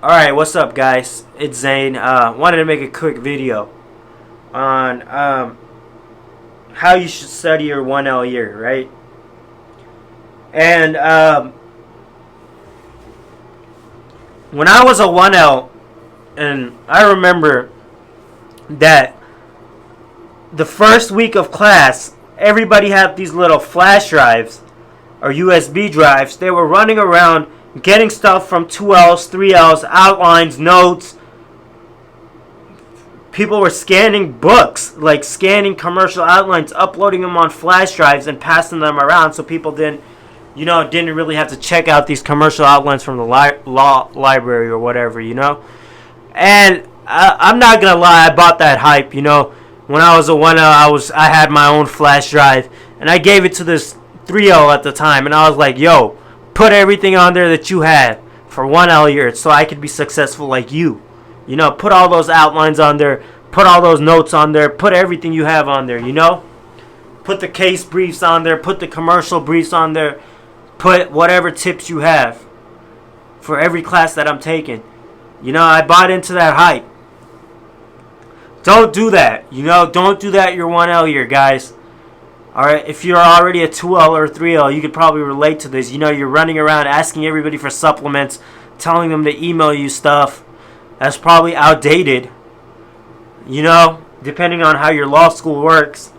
Alright, what's up, guys? It's Zane. Wanted to make a quick video on how you should study your 1L year, right? And when I was a 1L, and I remember that the first week of class, everybody had these little flash drives or USB drives. They were running around getting stuff from 2Ls, 3Ls, outlines, notes. People were scanning books, like scanning commercial outlines, uploading them on flash drives and passing them around so people didn't really have to check out these commercial outlines from the law library or whatever, And I'm not going to lie, I bought that hype, When I was a 1L, I had my own flash drive, and I gave it to this 3L at the time, and I was like, yo, put everything on there that you had for 1L year so I could be successful like you. Put all those outlines on there, put all those notes on there, put everything you have on there, Put the case briefs on there, put the commercial briefs on there, put whatever tips you have for every class that I'm taking. I bought into that hype. Don't do that, Don't do that your 1L year, guys. Alright, if you're already a 2L or a 3L, you could probably relate to this. You're running around asking everybody for supplements, telling them to email you stuff. That's probably outdated. Depending on how your law school works.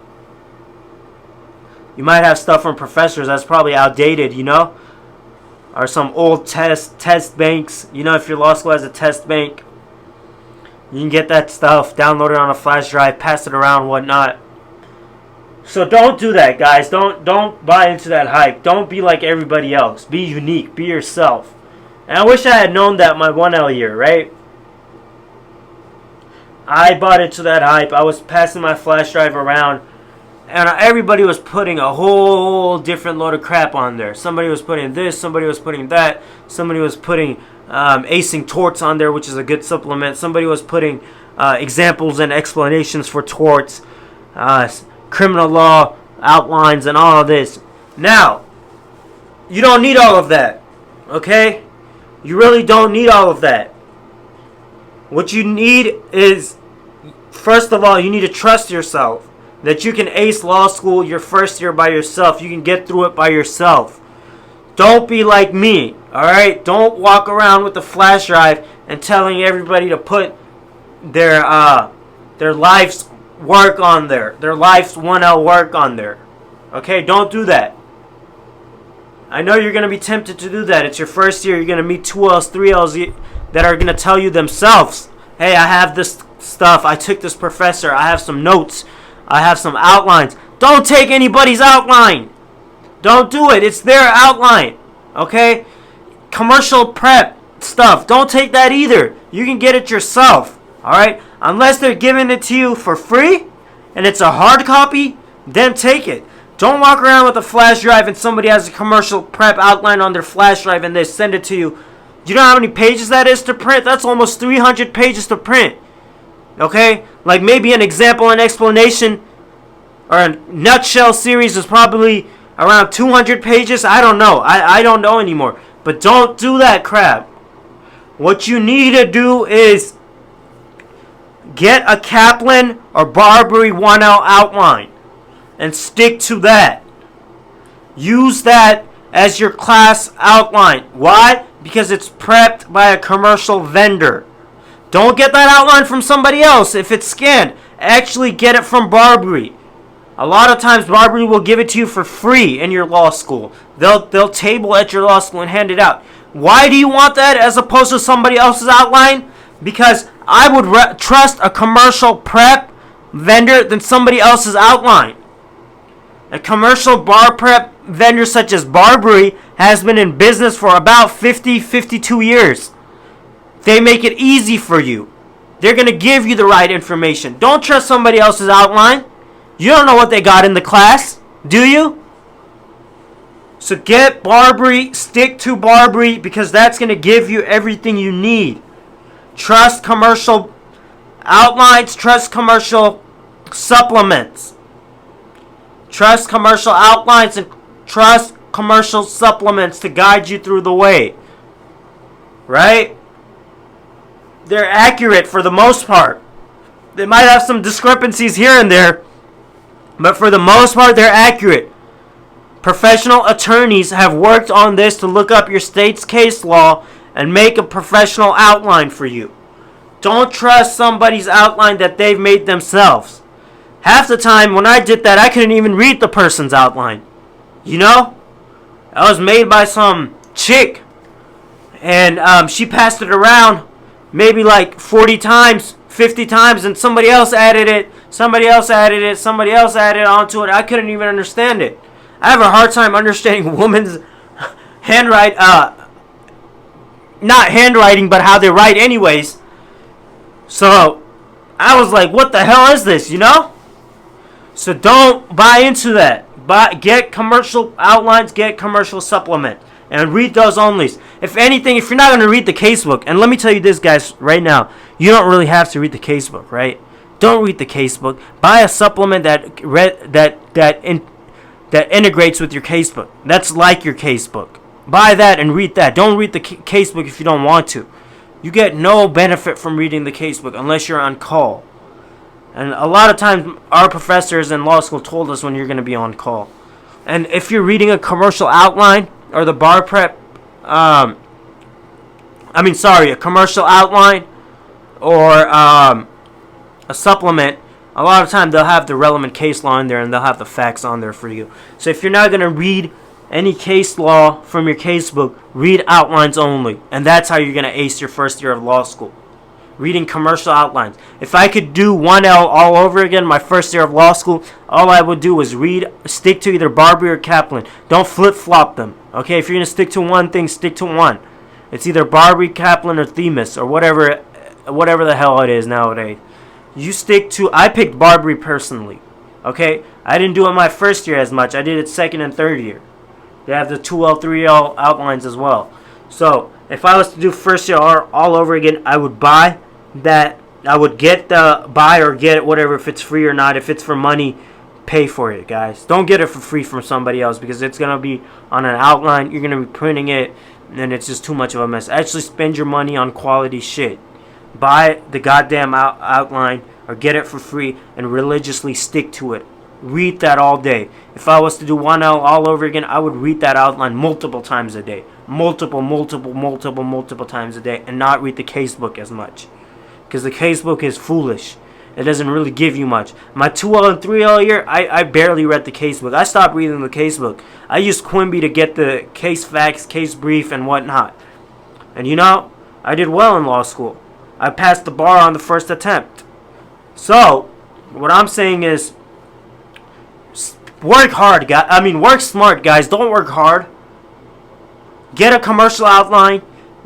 You might have stuff from professors that's probably outdated, Or some old test banks. If your law school has a test bank, you can get that stuff, download it on a flash drive, pass it around, whatnot. So don't do that, guys. Don't buy into that hype. Don't be like everybody else. Be unique. Be yourself. And I wish I had known that my 1L year, right? I bought into that hype. I was passing my flash drive around, and everybody was putting a whole different load of crap on there. Somebody was putting this. Somebody was putting that. Somebody was putting acing torts on there, which is a good supplement. Somebody was putting examples and explanations for torts. Criminal law outlines and all of this. Now, you don't need all of that, okay? You really don't need all of that. What you need is, first of all, you need to trust yourself that you can ace law school your first year by yourself. You can get through it by yourself. Don't be like me, alright? Don't walk around with the flash drive and telling everybody to put their life's work on there. Their life's 1L work on there. Okay, don't do that. I know you're going to be tempted to do that. It's your first year. You're going to meet 2Ls, 3Ls that are going to tell you themselves, hey, I have this stuff. I took this professor. I have some notes. I have some outlines. Don't take anybody's outline. Don't do it. It's their outline. Okay? Commercial prep stuff. Don't take that either. You can get it yourself. Alright? Unless they're giving it to you for free and it's a hard copy, then take it. Don't walk around with a flash drive and somebody has a commercial prep outline on their flash drive and they send it to you. Do you know how many pages that is to print? That's almost 300 pages to print. Okay? Like maybe an example and explanation or a nutshell series is probably around 200 pages. I don't know. I don't know anymore. But don't do that crap. What you need to do is get a Kaplan or Barbary 1L outline and stick to that. Use that as your class outline. Why? Because it's prepped by a commercial vendor. Don't get that outline from somebody else if it's scanned. Actually get it from Barbary. A lot of times Barbary will give it to you for free in your law school. They'll table at your law school and hand it out. Why do you want that as opposed to somebody else's outline? Because I would trust a commercial prep vendor than somebody else's outline. A commercial bar prep vendor such as Barbary has been in business for about 52 years. They make it easy for you. They're going to give you the right information. Don't trust somebody else's outline. You don't know what they got in the class, do you? So get Barbary, stick to Barbary, because that's going to give you everything you need. Trust commercial outlines, trust commercial supplements. Trust commercial outlines and trust commercial supplements to guide you through the way. Right? they're accurate for the most part. They might have some discrepancies here and there, but for the most part, they're accurate. Professional attorneys have worked on this to look up your state's case law and make a professional outline for you. Don't trust somebody's outline that they've made themselves. Half the time when I did that, I couldn't even read the person's outline. You know? That was made by some chick. And she passed it around maybe like 40 times, 50 times, and somebody else added it, somebody else added it, somebody else added onto it. I couldn't even understand it. I have a hard time understanding a woman's not handwriting, but how they write anyways. So, I was like, what the hell is this, you know? So don't buy into that. Get commercial outlines, get commercial supplement, and read those onlys. If anything, if you're not going to read the casebook, and let me tell you this, guys, right now, you don't really have to read the casebook, right? Don't read the casebook. Buy a supplement that integrates with your casebook. That's like your casebook. Buy that and read that. Don't read the casebook if you don't want to. You get no benefit from reading the casebook unless you're on call. And a lot of times, our professors in law school told us when you're going to be on call. And if you're reading a commercial outline or the bar prep, a commercial outline or a supplement, a lot of time they'll have the relevant case law in there and they'll have the facts on there for you. So if you're not going to read any case law from your casebook, read outlines only. And that's how you're going to ace your first year of law school. Reading commercial outlines. If I could do 1L all over again my first year of law school, all I would do was stick to either Barbary or Kaplan. Don't flip-flop them. Okay, if you're going to stick to one thing, stick to one. It's either Barbary, Kaplan, or Themis, or whatever the hell it is nowadays. You stick to, I picked Barbary personally. Okay, I didn't do it my first year as much. I did it second and third year. They have the 2L, 3L outlines as well. So, if I was to do first year all over again, I would buy that. I would buy or get it, whatever, if it's free or not. If it's for money, pay for it, guys. Don't get it for free from somebody else because it's going to be on an outline. You're going to be printing it, and it's just too much of a mess. Actually spend your money on quality shit. Buy the goddamn outline or get it for free and religiously stick to it. Read that all day. If I was to do 1L all over again, I would read that outline multiple times a day. Multiple times a day, and not read the casebook as much. Because the casebook is foolish. It doesn't really give you much. My 2L and 3L year, I barely read the casebook. I stopped reading the casebook. I used Quimby to get the case facts, case brief, and whatnot. And you know, I did well in law school. I passed the bar on the first attempt. So, what I'm saying is, work hard, guys. Work smart, guys. Don't work hard. Get a commercial outline.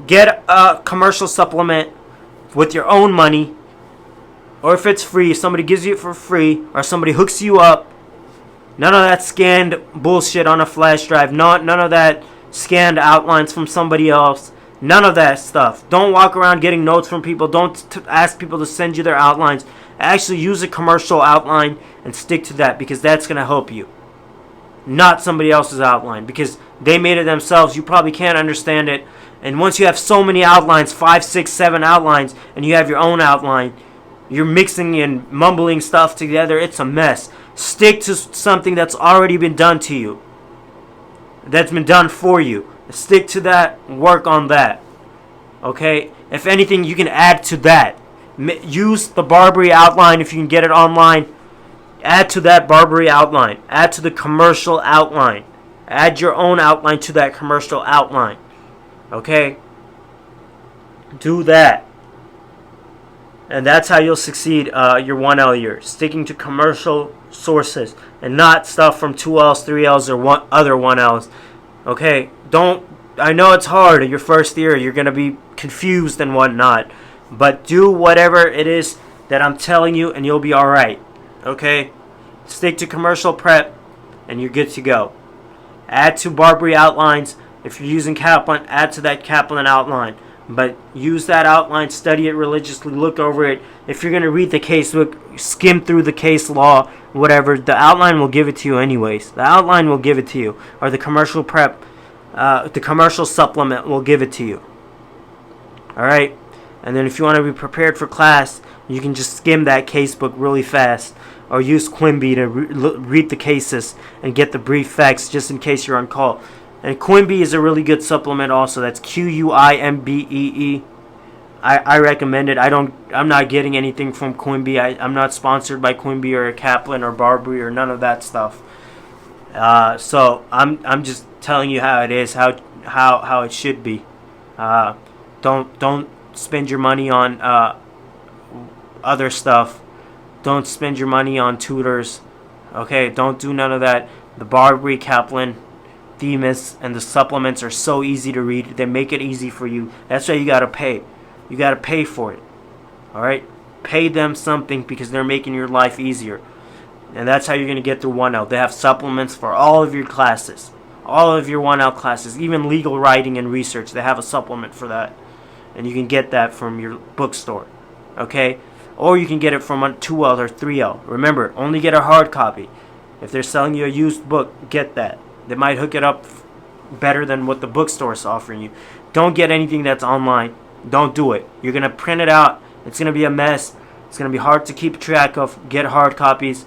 Get a commercial supplement with your own money. Or if it's free, if somebody gives you it for free, or somebody hooks you up. None of that scanned bullshit on a flash drive. None of that scanned outlines from somebody else. None of that stuff. Don't walk around getting notes from people. Don't ask people to send you their outlines. Actually use a commercial outline and stick to that, because that's going to help you. Not somebody else's outline, because they made it themselves. You probably can't understand it. And once you have so many outlines, 5, 6, 7 outlines, and you have your own outline, you're mixing and mumbling stuff together. It's a mess. Stick to something that's already been done to you. That's been done for you. Stick to that. Work on that. Okay? If anything, you can add to that. Use the Barbary outline if you can get it online. Add to that Barbary outline. Add to the commercial outline. Add your own outline to that commercial outline. Okay? Do that. And that's how you'll succeed your 1L year. Sticking to commercial sources and not stuff from 2Ls, 3Ls, or other 1Ls. Okay? I know it's hard your first year. You're going to be confused and whatnot. But do whatever it is that I'm telling you and you'll be alright. Okay? Stick to commercial prep and you're good to go. Add to Barbary outlines. If you're using Kaplan, add to that Kaplan outline. But use that outline, study it religiously, look over it. If you're going to read the casebook, skim through the case law, whatever, the outline will give it to you anyways. The outline will give it to you. Or the commercial prep, the commercial supplement will give it to you. Alright? And then if you want to be prepared for class, you can just skim that casebook really fast, or use Quimby to read the cases and get the brief facts just in case you're on call. And Quimby is a really good supplement also. That's Quimbee. I recommend it. I'm not getting anything from Quimby. I'm not sponsored by Quimby or Kaplan or Barbary or none of that stuff. So I'm just telling you how it is, how it should be. Don't spend your money on other stuff. Don't spend your money on tutors. Okay, don't do none of that. The Barbary, Kaplan, Themis, and the supplements are so easy to read. They make it easy for you. That's why you gotta pay. You gotta pay for it. Alright? Pay them something because they're making your life easier. And that's how you're gonna get through 1L. They have supplements for all of your classes. All of your 1L classes. Even legal writing and research. They have a supplement for that. And you can get that from your bookstore. Okay? Or you can get it from a 2L or 3L. Remember, only get a hard copy. If they're selling you a used book, get that. They might hook it up better than what the bookstore is offering you. Don't get anything that's online. Don't do it. You're going to print it out. It's going to be a mess. It's going to be hard to keep track of. Get hard copies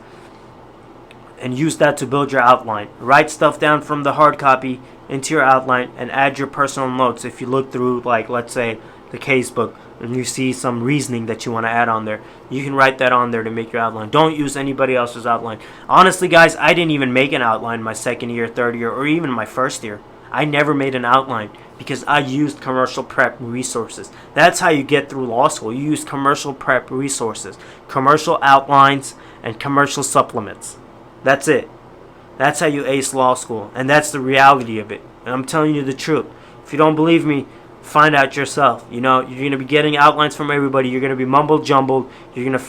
and use that to build your outline. Write stuff down from the hard copy into your outline and add your personal notes. If you look through, like, let's say, the case book and you see some reasoning that you want to add on there, you can write that on there to make your outline. Don't use anybody else's outline. Honestly, guys, I didn't even make an outline my second year, third year, or even my first year. I never made an outline because I used commercial prep resources. That's how you get through law school. You use commercial prep resources, commercial outlines, and commercial supplements. That's it. That's how you ace law school, and that's the reality of it. And I'm telling you the truth. If you don't believe me, find out yourself. You know, you're going to be getting outlines from everybody. You're going to be mumbled jumbled. You're going to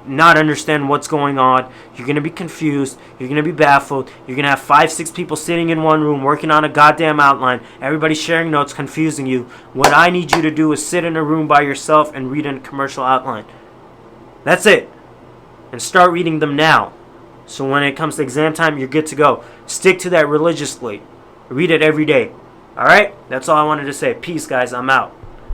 not understand what's going on. You're going to be confused. You're going to be baffled. You're going to have 5-6 people sitting in one room working on a goddamn outline. Everybody sharing notes, confusing you. What I need you to do is sit in a room by yourself and read a commercial outline. That's it. And start reading them now. So when it comes to exam time, you're good to go. Stick to that religiously. Read it every day. Alright? That's all I wanted to say. Peace, guys. I'm out.